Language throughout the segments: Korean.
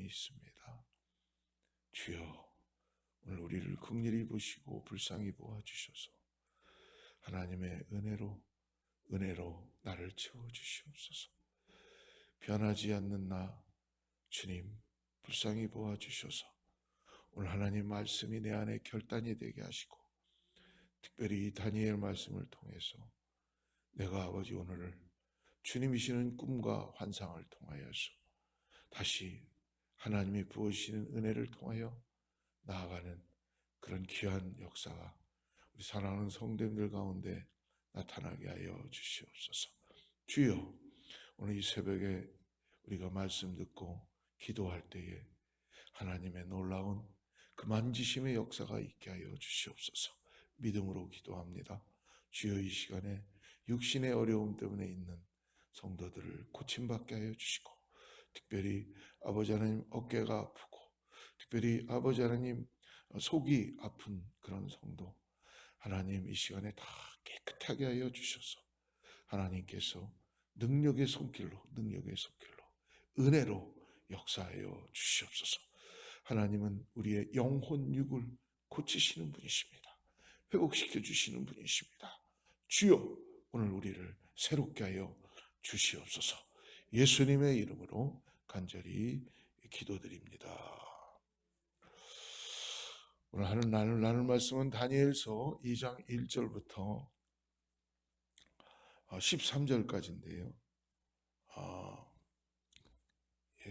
있습니다. 주여, 오늘 우리를 긍휼히 보시고 불쌍히 보아주셔서 하나님의 은혜로 나를 채워주시옵소서. 변하지 않는 나 주님 불쌍히 보아주셔서 오늘 하나님 말씀이 내 안에 결단이 되게 하시고, 특별히 이 다니엘 말씀을 통해서 내가 아버지 오늘 주님이시는 꿈과 환상을 통하여서 다시 하나님이 부어주시는 은혜를 통하여 나아가는 그런 귀한 역사가 우리 사랑하는 성도님들 가운데 나타나게 하여 주시옵소서. 주여, 오늘 이 새벽에 우리가 말씀 듣고 기도할 때에 하나님의 놀라운 그 만지심의 역사가 있게 하여 주시옵소서. 믿음으로 기도합니다. 주여, 이 시간에 육신의 어려움 때문에 있는 성도들을 고침받게 하여 주시고, 특별히 아버지 하나님 어깨가 아프고, 특별히 아버지 하나님 속이 아픈 그런 성도 하나님 이 시간에 다 깨끗하게 하여 주셔서 하나님께서 능력의 손길로 은혜로 역사하여 주시옵소서. 하나님은 우리의 영혼 육을 고치시는 분이십니다. 회복시켜 주시는 분이십니다. 주여, 오늘 우리를 새롭게 하여 주시옵소서. 예수님의 이름으로 간절히 기도드립니다. 오늘 나눌 말씀은 다니엘서 2장 1절부터 13절까지인데요.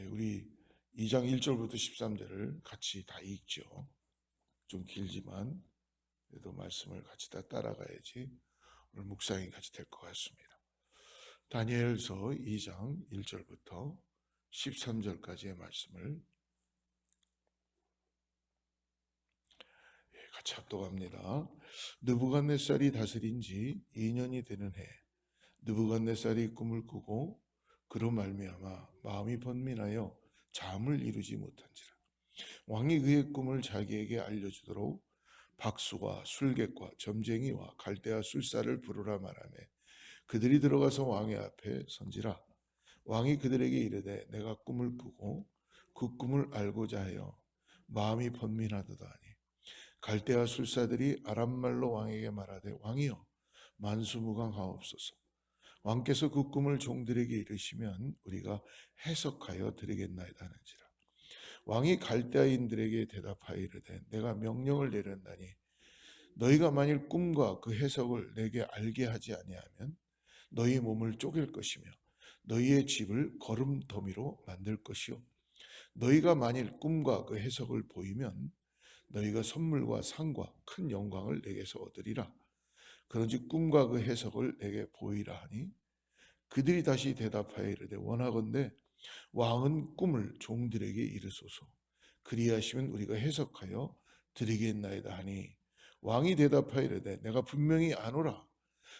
우리 2장 1절부터 13절을 같이 다 읽죠. 좀 길지만 그래도 말씀을 같이 다 따라가야지 오늘 묵상이 같이 될 것 같습니다. 다니엘서 2장 1절부터 13절까지의 말씀을 같이 합독합니다. 느부갓네살이 다스린 지 2년이 되는 해, 느부갓네살이 꿈을 꾸고 그로 말미암아 마음이 번민하여 잠을 이루지 못한지라. 왕이 그의 꿈을 자기에게 알려주도록 박수와 술객과 점쟁이와 갈대아 술사를 부르라 말하며 그들이 들어가서 왕의 앞에 선지라. 왕이 그들에게 이르되 내가 꿈을 꾸고 그 꿈을 알고자 하여 마음이 번민하도다 하니, 갈대아 술사들이 아람말로 왕에게 말하되 왕이여 만수무강하옵소서. 왕께서 그 꿈을 종들에게 이르시면 우리가 해석하여 드리겠나이다 하는지라. 왕이 갈대아인들에게 대답하여 이르되 내가 명령을 내렸나니 너희가 만일 꿈과 그 해석을 내게 알게 하지 아니하면 너희 몸을 쪼갤 것이며 너희의 집을 거름더미로 만들 것이요, 너희가 만일 꿈과 그 해석을 보이면 너희가 선물과 상과 큰 영광을 내게서 얻으리라. 그런즉 꿈과 그 해석을 내게 보이라 하니, 그들이 다시 대답하여 이르되 원하건대 왕은 꿈을 종들에게 이르소서. 그리하시면 우리가 해석하여 드리겠나이다 하니, 왕이 대답하여 이르되 내가 분명히 아노라.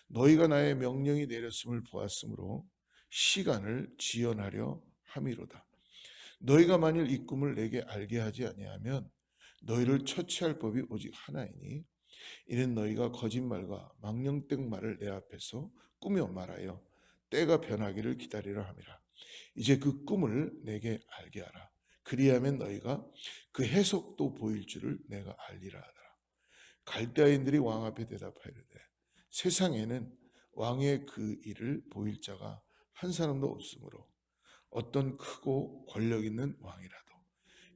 너희가 나의 명령이 내렸음을 보았으므로 시간을 지연하려 함이로다. 너희가 만일 이 꿈을 내게 알게 하지 아니하면 너희를 처치할 법이 오직 하나이니, 이는 너희가 거짓말과 망령된 말을 내 앞에서 꾸며 말하여 때가 변하기를 기다리라 함이라. 이제 그 꿈을 내게 알게 하라. 그리하면 너희가 그 해석도 보일 줄을 내가 알리라 하더라. 갈대아인들이 왕 앞에 대답하이르되 세상에는 왕의 그 일을 보일 자가 한 사람도 없으므로 어떤 크고 권력 있는 왕이라도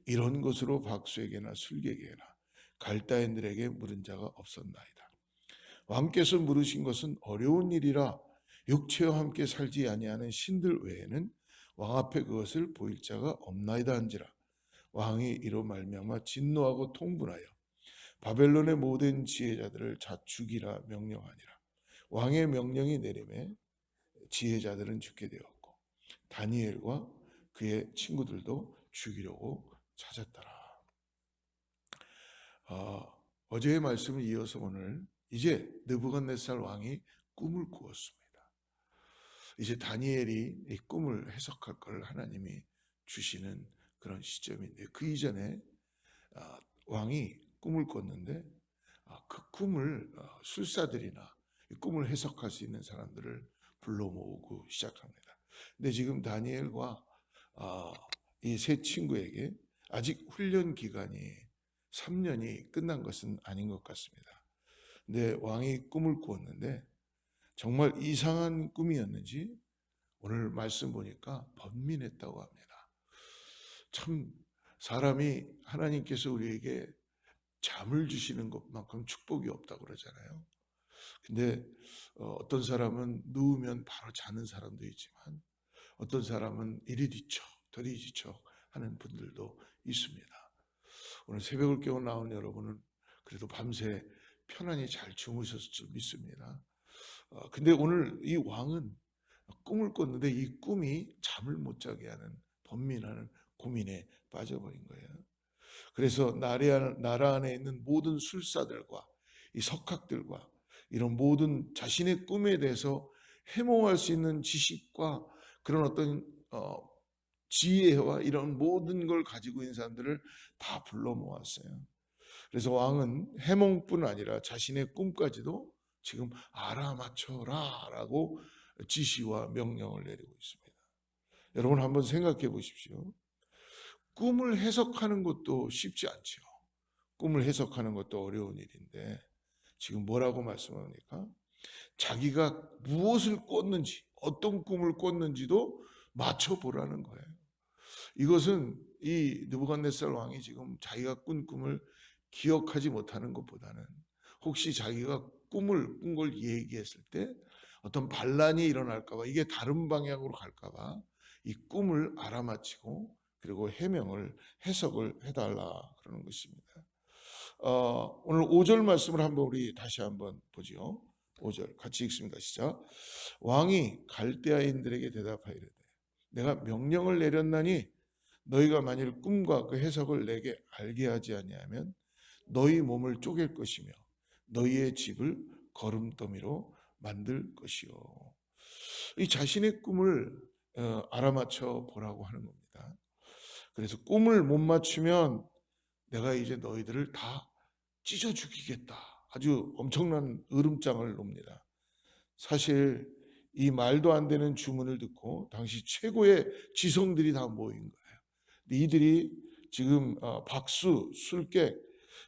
이런 것으로 박수에게나 술객에게나 갈대아인들에게 물은 자가 없었나이다. 왕께서 물으신 것은 어려운 일이라 육체와 함께 살지 아니하는 신들 외에는 왕 앞에 그것을 보일 자가 없나이다 한지라. 왕이 이로 말미암아 진노하고 통분하여 바벨론의 모든 지혜자들을 다 죽이라 명령하니라. 왕의 명령이 내림에 지혜자들은 죽게 되었고 다니엘과 그의 친구들도 죽이려고 찾았더라. 어제의 말씀을 이어서 오늘 이제 느부갓네살 왕이 꿈을 꾸었습니다. 이제 다니엘이 이 꿈을 해석할 걸 하나님이 주시는 그런 시점인데, 그 이전에 왕이 꿈을 꿨는데 그 꿈을 술사들이나 꿈을 해석할 수 있는 사람들을 불러 모으고 시작합니다. 근데 지금 다니엘과 이 세 친구에게 아직 훈련 기간이 3년이 끝난 것은 아닌 것 같습니다. 근데 왕이 꿈을 꾸었는데 정말 이상한 꿈이었는지 오늘 말씀 보니까 번민했다고 합니다. 참 사람이 하나님께서 우리에게 잠을 주시는 것만큼 축복이 없다고 그러잖아요. 근데 어떤 사람은 누우면 바로 자는 사람도 있지만 어떤 사람은 이리 뒤척 저리 뒤척 하는 분들도 있습니다. 오늘 새벽을 깨워 나온 여러분은 그래도 밤새 편안히 잘 주무셨을 줄 믿습니다. 근데 오늘 이 왕은 꿈을 꿨는데 이 꿈이 잠을 못 자게 하는 번민하는 고민에 빠져버린 거예요. 그래서 나라 안에 있는 모든 술사들과 이 석학들과 이런 모든 자신의 꿈에 대해서 해몽할 수 있는 지식과 그런 어떤 지혜와 이런 모든 걸 가지고 있는 사람들을 다 불러 모았어요. 그래서 왕은 해몽뿐 아니라 자신의 꿈까지도 지금 알아맞혀라 라고 지시와 명령을 내리고 있습니다. 여러분 한번 생각해 보십시오. 꿈을 해석하는 것도 쉽지 않죠. 꿈을 해석하는 것도 어려운 일인데 지금 뭐라고 말씀합니까? 자기가 무엇을 꿨는지 어떤 꿈을 꿨는지도 맞춰보라는 거예요. 이것은 이 느부갓네살 왕이 지금 자기가 꾼 꿈을 기억하지 못하는 것보다는 혹시 자기가 꿈을 꾼 걸 얘기했을 때 어떤 반란이 일어날까봐 이게 다른 방향으로 갈까봐 이 꿈을 알아맞히고 그리고 해명을 해석을 해달라 그러는 것입니다. 오늘 5절 말씀을 한번 우리 다시 한번 보죠. 5절 같이 읽습니다. 시작. 왕이 갈대아인들에게 대답하이르되 내가 명령을 내렸나니 너희가 만일 꿈과 그 해석을 내게 알게 하지 아니하면 너희 몸을 쪼갤 것이며 너희의 집을 거름더미로 만들 것이요. 이 자신의 꿈을 알아맞혀 보라고 하는 겁니다. 그래서 꿈을 못 맞추면 내가 이제 너희들을 다 찢어 죽이겠다. 아주 엄청난 으름장을 놉니다. 사실 이 말도 안 되는 주문을 듣고 당시 최고의 지성들이 다 모인 거예요. 이들이 지금 박수, 술객,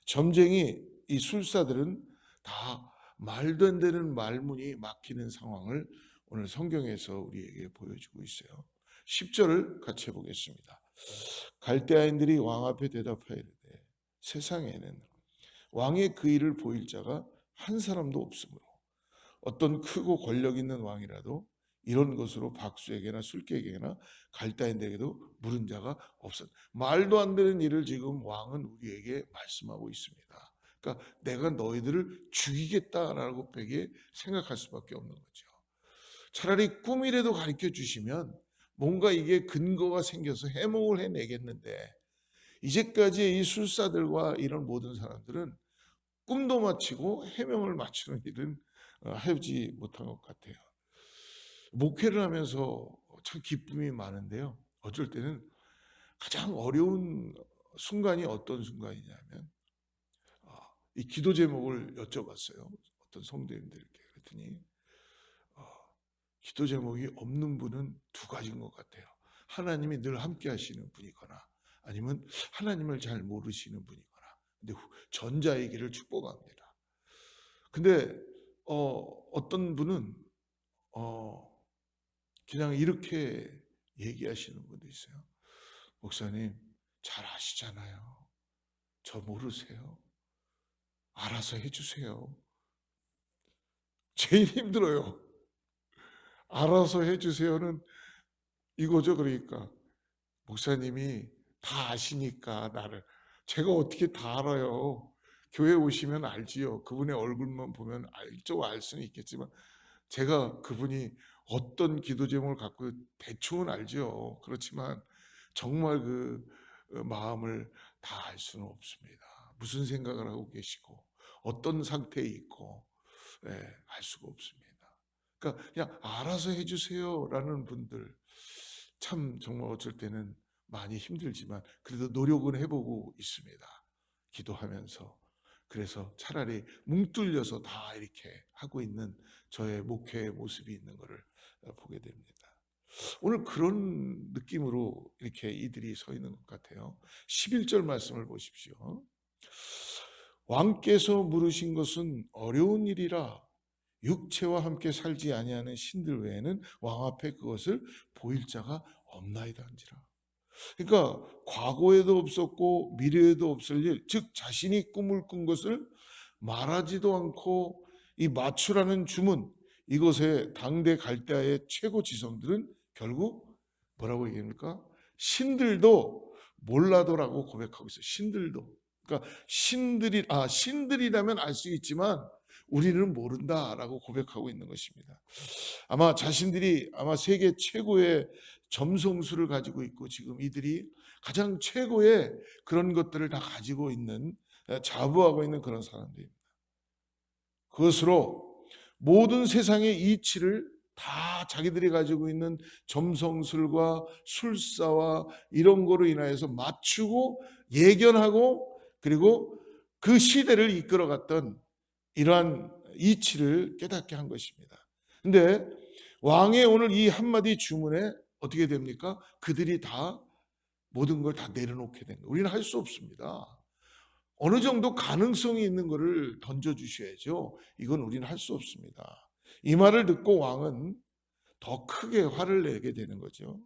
점쟁이 이 술사들은 다 말도 안 되는 말문이 막히는 상황을 오늘 성경에서 우리에게 보여주고 있어요. 10절을 같이 해보겠습니다. 갈대아인들이 왕 앞에 대답하이르되 세상에는 왕의 그 일을 보일 자가 한 사람도 없으므로 어떤 크고 권력 있는 왕이라도 이런 것으로 박수에게나 술객에게나 갈대아인들에게도 물은 자가 없었. 말도 안 되는 일을 지금 왕은 우리에게 말씀하고 있습니다. 그러니까 내가 너희들을 죽이겠다라고 벽에 생각할 수밖에 없는 거죠. 차라리 꿈이라도 가르쳐 주시면 뭔가 이게 근거가 생겨서 해몽을 해내겠는데 이제까지 이 술사들과 이런 모든 사람들은 꿈도 맞히고 해명을 맞추는 일은 하지 못한 것 같아요. 목회를 하면서 참 기쁨이 많은데요. 어쩔 때는 가장 어려운 순간이 어떤 순간이냐면 이 기도 제목을 여쭤봤어요. 어떤 성도님들께 그랬더니 기도 제목이 없는 분은 두 가지인 것 같아요. 하나님이 늘 함께 하시는 분이거나 아니면 하나님을 잘 모르시는 분이거나. 근데 전자이기를 축복합니다. 근데 어떤 분은 그냥 이렇게 얘기하시는 분도 있어요. 목사님 잘 아시잖아요. 저 모르세요. 알아서 해주세요. 제일 힘들어요. 알아서 해주세요는 이거죠. 그러니까 목사님이 다 아시니까 나를 제가 어떻게 다 알아요. 교회 오시면 알지요. 그분의 얼굴만 보면 알죠. 알 수는 있겠지만 제가 그분이 어떤 기도 제목을 갖고 대충은 알죠. 그렇지만 정말 그 마음을 다 알 수는 없습니다. 무슨 생각을 하고 계시고 어떤 상태에 있고 알 수가 없습니다. 그러니까 그냥 알아서 해주세요라는 분들 참 정말 어쩔 때는 많이 힘들지만 그래도 노력은 해보고 있습니다. 기도하면서. 그래서 차라리 뭉뚫려서 다 이렇게 하고 있는 저의 목회의 모습이 있는 것을 보게 됩니다. 오늘 그런 느낌으로 이렇게 이들이 서 있는 것 같아요. 11절 말씀을 보십시오. 왕께서 물으신 것은 어려운 일이라 육체와 함께 살지 아니하는 신들 외에는 왕 앞에 그것을 보일 자가 없나이다 한지라. 그러니까 과거에도 없었고 미래에도 없을 일, 즉 자신이 꿈을 꾼 것을 말하지도 않고 이 맞추라는 주문, 이것에 당대 갈대아의 최고 지성들은 결국 뭐라고 얘기합니까? 신들도 몰라도라고 고백하고 있어요. 신들도. 그러니까 신들이라면 알 수 있지만 우리는 모른다라고 고백하고 있는 것입니다. 아마 자신들이 아마 세계 최고의 점성술을 가지고 있고 지금 이들이 가장 최고의 그런 것들을 다 가지고 있는, 자부하고 있는 그런 사람들입니다. 그것으로 모든 세상의 이치를 다 자기들이 가지고 있는 점성술과 술사와 이런 거로 인하여서 맞추고 예견하고 그리고 그 시대를 이끌어갔던 이러한 이치를 깨닫게 한 것입니다. 근데 왕의 오늘 이 한마디 주문에 어떻게 됩니까? 그들이 다 모든 걸 다 내려놓게 된 거예요. 우리는 할 수 없습니다. 어느 정도 가능성이 있는 것을 던져주셔야죠. 이건 우리는 할 수 없습니다. 이 말을 듣고 왕은 더 크게 화를 내게 되는 거죠.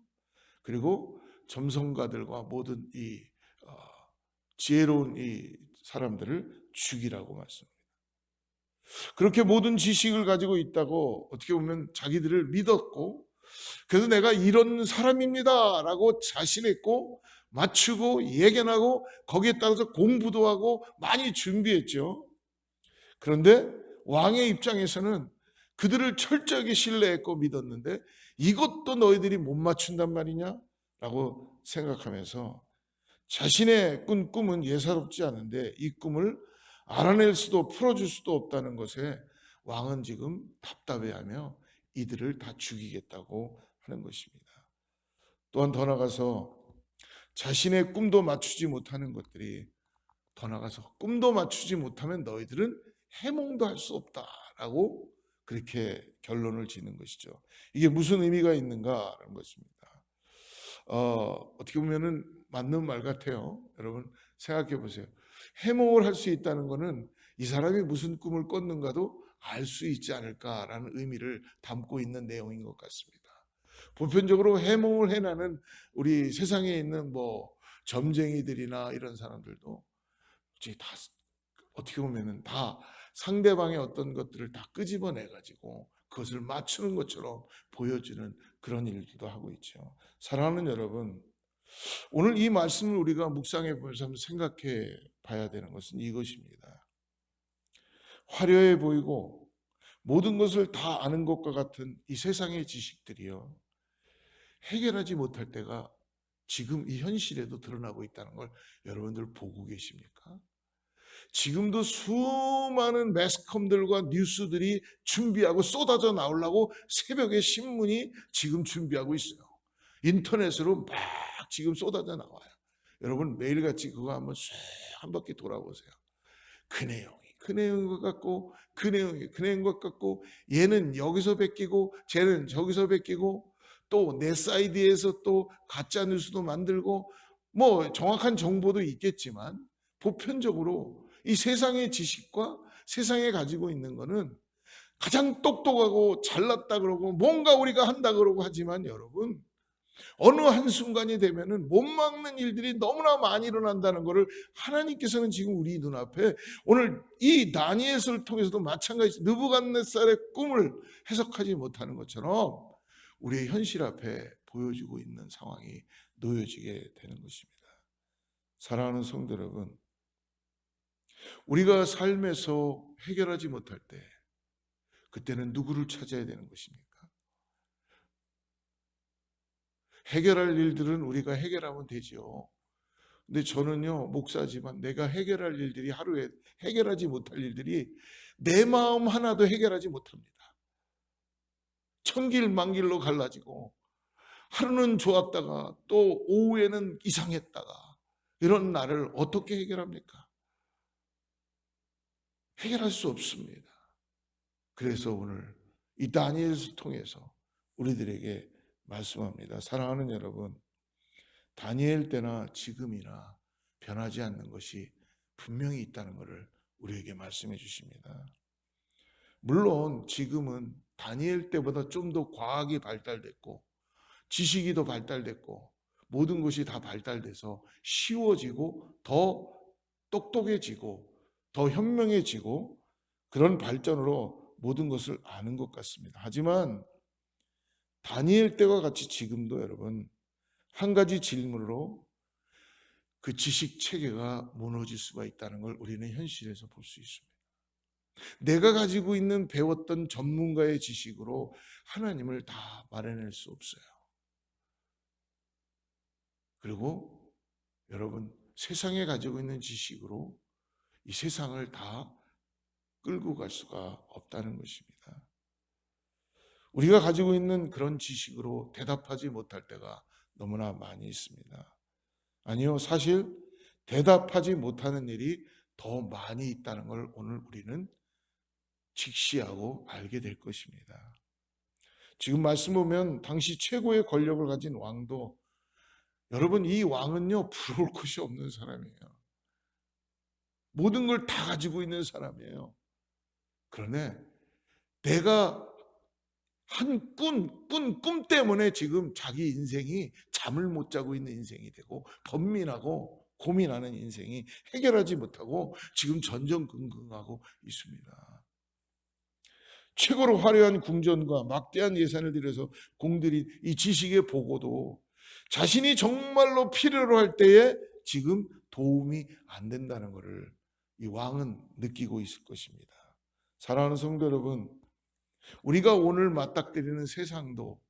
그리고 점성가들과 모든 이 어, 지혜로운 이 사람들을 죽이라고 말씀합니다. 그렇게 모든 지식을 가지고 있다고 어떻게 보면 자기들을 믿었고, 그래서 내가 이런 사람입니다 라고 자신했고 맞추고 예견하고 거기에 따라서 공부도 하고 많이 준비했죠. 그런데 왕의 입장에서는 그들을 철저하게 신뢰했고 믿었는데 이것도 너희들이 못 맞춘단 말이냐 라고 생각하면서 자신의 꾼 꿈은 예사롭지 않은데 이 꿈을 알아낼 수도 풀어줄 수도 없다는 것에 왕은 지금 답답해하며 이들을 다 죽이겠다고 하는 것입니다. 또한 더 나가서 자신의 꿈도 맞추지 못하는 것들이, 더 나가서 꿈도 맞추지 못하면 너희들은 해몽도 할 수 없다라고 그렇게 결론을 짓는 것이죠. 이게 무슨 의미가 있는가라는 것입니다. 어떻게 보면은 맞는 말 같아요. 여러분 생각해 보세요. 해몽을 할 수 있다는 것은 이 사람이 무슨 꿈을 꿨는가도 알 수 있지 않을까라는 의미를 담고 있는 내용인 것 같습니다. 보편적으로 해몽을 해나는 우리 세상에 있는 뭐 점쟁이들이나 이런 사람들도 다 어떻게 보면은 다 상대방의 어떤 것들을 다 끄집어내 가지고 그것을 맞추는 것처럼 보여주는 그런 일들도 하고 있죠. 사랑하는 여러분, 오늘 이 말씀을 우리가 묵상해 보면서 한번 생각해 봐야 되는 것은 이것입니다. 화려해 보이고 모든 것을 다 아는 것과 같은 이 세상의 지식들이요, 해결하지 못할 때가 지금 이 현실에도 드러나고 있다는 걸 여러분들 보고 계십니까? 지금도 수많은 매스컴들과 뉴스들이 준비하고 쏟아져 나오려고 새벽에 신문이 지금 준비하고 있어요. 인터넷으로 막 지금 쏟아져 나와요. 여러분 매일같이 그거 한번 쫙 한 바퀴 돌아보세요. 그 내용이 그 내용인 것 같고 그 내용이 그 내용인 것 같고, 얘는 여기서 베끼고 쟤는 저기서 베끼고 또 내 사이드에서 또 가짜 뉴스도 만들고, 뭐 정확한 정보도 있겠지만 보편적으로 이 세상의 지식과 세상에 가지고 있는 거는 가장 똑똑하고 잘났다 그러고 뭔가 우리가 한다 그러고 하지만 여러분 어느 한순간이 되면은 못 막는 일들이 너무나 많이 일어난다는 것을 하나님께서는 지금 우리 눈앞에 오늘 이 다니엘서를 통해서도 마찬가지 느부갓네살의 꿈을 해석하지 못하는 것처럼 우리의 현실 앞에 보여주고 있는 상황이 놓여지게 되는 것입니다. 사랑하는 성도 여러분, 우리가 삶에서 해결하지 못할 때 그때는 누구를 찾아야 되는 것입니까? 해결할 일들은 우리가 해결하면 되죠. 근데 저는요, 목사지만 내가 해결할 일들이, 하루에 해결하지 못할 일들이 내 마음 하나도 해결하지 못합니다. 천길만길로 갈라지고 하루는 좋았다가 또 오후에는 이상했다가 이런 나를 어떻게 해결합니까? 해결할 수 없습니다. 그래서 오늘 이 다니엘서 통해서 우리들에게 말씀합니다. 사랑하는 여러분, 다니엘 때나 지금이나 변하지 않는 것이 분명히 있다는 것을 우리에게 말씀해 주십니다. 물론 지금은 다니엘 때보다 좀 더 과학이 발달됐고 지식이 더 발달됐고 모든 것이 다 발달돼서 쉬워지고 더 똑똑해지고 더 현명해지고 그런 발전으로 모든 것을 아는 것 같습니다. 하지만 다니엘 때와 같이 지금도 여러분 한 가지 질문으로 그 지식 체계가 무너질 수가 있다는 걸 우리는 현실에서 볼 수 있습니다. 내가 가지고 있는 배웠던 전문가의 지식으로 하나님을 다 말해낼 수 없어요. 그리고 여러분 세상에 가지고 있는 지식으로 이 세상을 다 끌고 갈 수가 없다는 것입니다. 우리가 가지고 있는 그런 지식으로 대답하지 못할 때가 너무나 많이 있습니다. 아니요, 사실 대답하지 못하는 일이 더 많이 있다는 걸 오늘 우리는 직시하고 알게 될 것입니다. 지금 말씀 보면 당시 최고의 권력을 가진 왕도 여러분 이 왕은요 부러울 것이 없는 사람이에요. 모든 걸 다 가지고 있는 사람이에요. 그러나 내가 한 꿈 때문에 지금 자기 인생이 잠을 못 자고 있는 인생이 되고 번민하고 고민하는 인생이 해결하지 못하고 지금 전전긍긍하고 있습니다. 최고로 화려한 궁전과 막대한 예산을 들여서 공들인 이 지식의 보고도 자신이 정말로 필요로 할 때에 지금 도움이 안 된다는 것을 이 왕은 느끼고 있을 것입니다. 사랑하는 성도 여러분, 우리가 오늘 맞닥뜨리는 세상도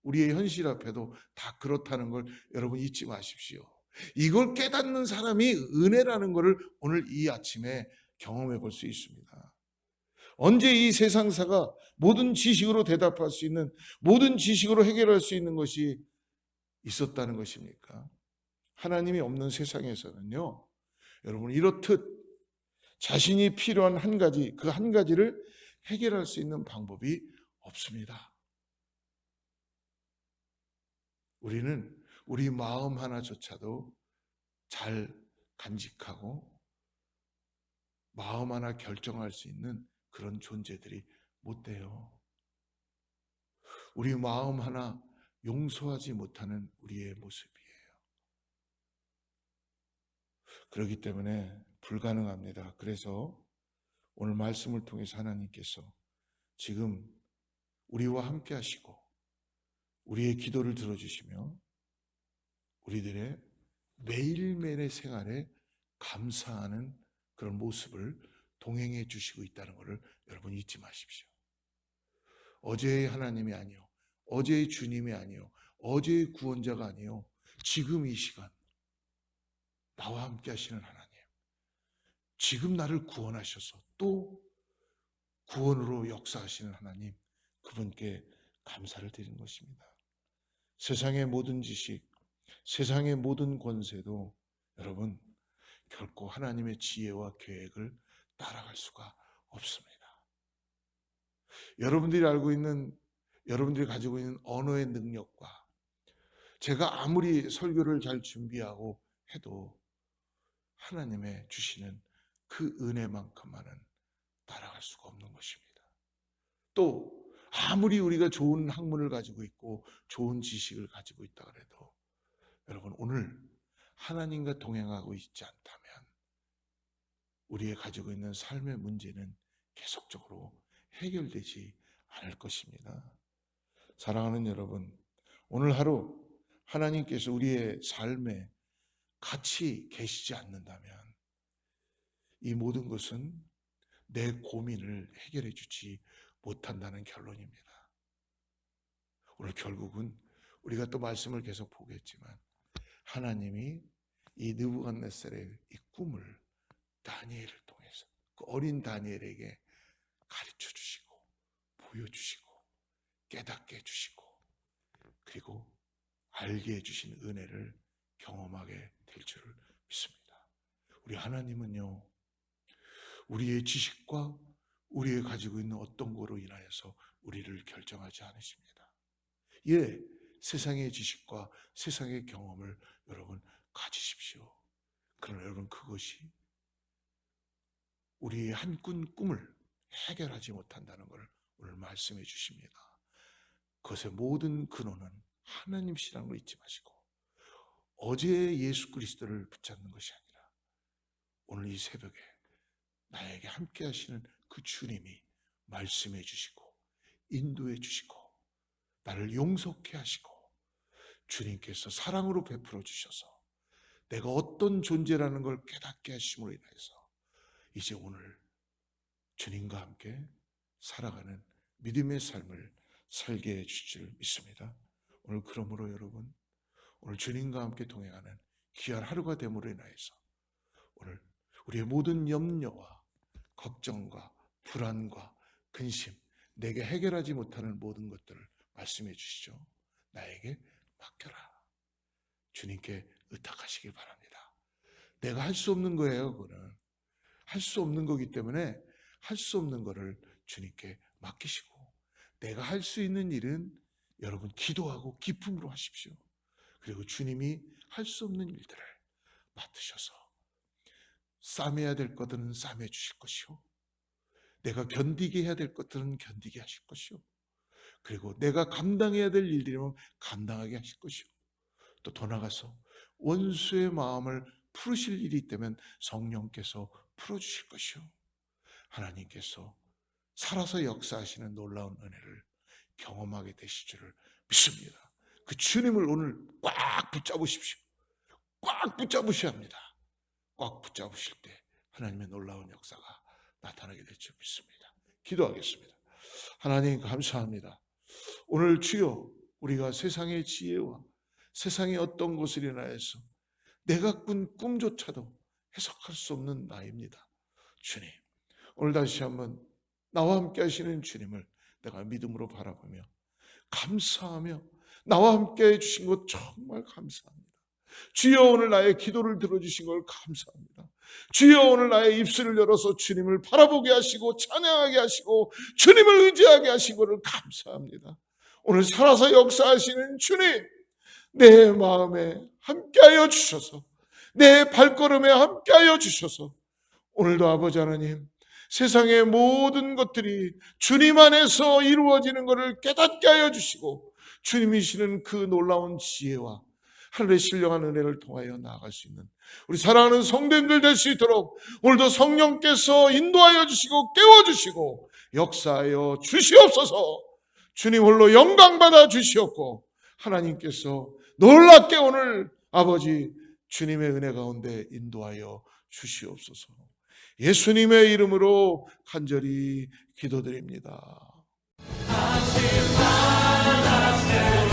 우리의 현실 앞에도 다 그렇다는 걸 여러분 잊지 마십시오. 이걸 깨닫는 사람이 은혜라는 것을 오늘 이 아침에 경험해 볼 수 있습니다. 언제 이 세상사가 모든 지식으로 대답할 수 있는, 모든 지식으로 해결할 수 있는 것이 있었다는 것입니까? 하나님이 없는 세상에서는요, 여러분 이렇듯 자신이 필요한 한 가지, 그 한 가지를 해결할 수 있는 방법이 없습니다. 우리는 우리 마음 하나조차도 잘 간직하고 마음 하나 결정할 수 있는 그런 존재들이 못 돼요. 우리 마음 하나 용서하지 못하는 우리의 모습이에요. 그렇기 때문에 불가능합니다. 그래서 오늘 말씀을 통해서 하나님께서 지금 우리와 함께 하시고 우리의 기도를 들어주시며 우리들의 매일매일의 생활에 감사하는 그런 모습을 동행해 주시고 있다는 것을 여러분 잊지 마십시오. 어제의 하나님이 아니요, 어제의 주님이 아니요, 어제의 구원자가 아니요, 지금 이 시간 나와 함께 하시는 하나님, 지금 나를 구원하셔서 또 구원으로 역사하시는 하나님, 그분께 감사를 드리는 것입니다. 세상의 모든 지식, 세상의 모든 권세도 여러분 결코 하나님의 지혜와 계획을 따라갈 수가 없습니다. 여러분들이 알고 있는, 여러분들이 가지고 있는 언어의 능력과 제가 아무리 설교를 잘 준비하고 해도 하나님의 주시는 그 은혜만큼만은 따라갈 수가 없는 것입니다. 또 아무리 우리가 좋은 학문을 가지고 있고 좋은 지식을 가지고 있다 그래도 여러분 오늘 하나님과 동행하고 있지 않다면 우리의 가지고 있는 삶의 문제는 계속적으로 해결되지 않을 것입니다. 사랑하는 여러분, 오늘 하루 하나님께서 우리의 삶에 같이 계시지 않는다면 이 모든 것은 내 고민을 해결해 주지 못한다는 결론입니다. 오늘 결국은 우리가 또 말씀을 계속 보겠지만 하나님이 이 느부갓네살의 이 꿈을 다니엘을 통해서 그 어린 다니엘에게 가르쳐 주시고 보여주시고 깨닫게 해주시고 그리고 알게 해주신 은혜를 경험하게 될 줄을 믿습니다. 우리 하나님은요, 우리의 지식과 우리의 가지고 있는 어떤 거로 인하여서 우리를 결정하지 않으십니다. 예, 세상의 지식과 세상의 경험을 여러분 가지십시오. 그러나 여러분 그것이 우리의 한꾼 꿈을 해결하지 못한다는 것을 오늘 말씀해 주십니다. 그것의 모든 근원은 하나님이시라는 걸 잊지 마시고 어제 예수 그리스도를 붙잡는 것이 아니라 오늘 이 새벽에 나에게 함께 하시는 그 주님이 말씀해 주시고 인도해 주시고 나를 용서케 하시고 주님께서 사랑으로 베풀어 주셔서 내가 어떤 존재라는 걸 깨닫게 하심으로 인해서 이제 오늘 주님과 함께 살아가는 믿음의 삶을 살게 해주실 줄 믿습니다. 오늘 그러므로 여러분 오늘 주님과 함께 동행하는 귀한 하루가 됨으로 인하여서 오늘 우리의 모든 염려와 걱정과 불안과 근심 내게 해결하지 못하는 모든 것들을 말씀해 주시죠. 나에게 맡겨라. 주님께 의탁하시길 바랍니다. 내가 할 수 없는 거예요. 그거는 할 수 없는 거기 때문에 할 수 없는 거를 주님께 맡기시고 내가 할 수 있는 일은 여러분 기도하고 기쁨으로 하십시오. 그리고 주님이 할 수 없는 일들을 맡으셔서 싸매야 될 것들은 싸매 주실 것이요 내가 견디게 해야 될 것들은 견디게 하실 것이요 그리고 내가 감당해야 될 일들이면 감당하게 하실 것이요 또 더 나아가서 원수의 마음을 풀으실 일이 있다면 성령께서 풀어주실 것이요 하나님께서 살아서 역사하시는 놀라운 은혜를 경험하게 되실 줄을 믿습니다. 그 주님을 오늘 꽉 붙잡으십시오. 꽉 붙잡으셔야 합니다. 꽉 붙잡으실 때 하나님의 놀라운 역사가 나타나게 될 줄 믿습니다. 기도하겠습니다. 하나님 감사합니다. 오늘 주여 우리가 세상의 지혜와 세상의 어떤 것을 인하여서 내가 꾼 꿈조차도 해석할 수 없는 나입니다. 주님 오늘 다시 한번 나와 함께 하시는 주님을 내가 믿음으로 바라보며 감사하며 나와 함께 해주신 것 정말 감사합니다. 주여 오늘 나의 기도를 들어주신 걸 감사합니다. 주여 오늘 나의 입술을 열어서 주님을 바라보게 하시고 찬양하게 하시고 주님을 의지하게 하신 것을 감사합니다. 오늘 살아서 역사하시는 주님 내 마음에 함께하여 주셔서 내 발걸음에 함께하여 주셔서 오늘도 아버지 하나님 세상의 모든 것들이 주님 안에서 이루어지는 것을 깨닫게 하여 주시고 주님이시는 그 놀라운 지혜와 하늘의 신령한 은혜를 통하여 나아갈 수 있는 우리 사랑하는 성도님들 될 수 있도록 오늘도 성령께서 인도하여 주시고 깨워주시고 역사하여 주시옵소서. 주님 홀로 영광받아 주시옵고 하나님께서 놀랍게 오늘 아버지 주님의 은혜 가운데 인도하여 주시옵소서. 예수님의 이름으로 간절히 기도드립니다. 다시 바라세요.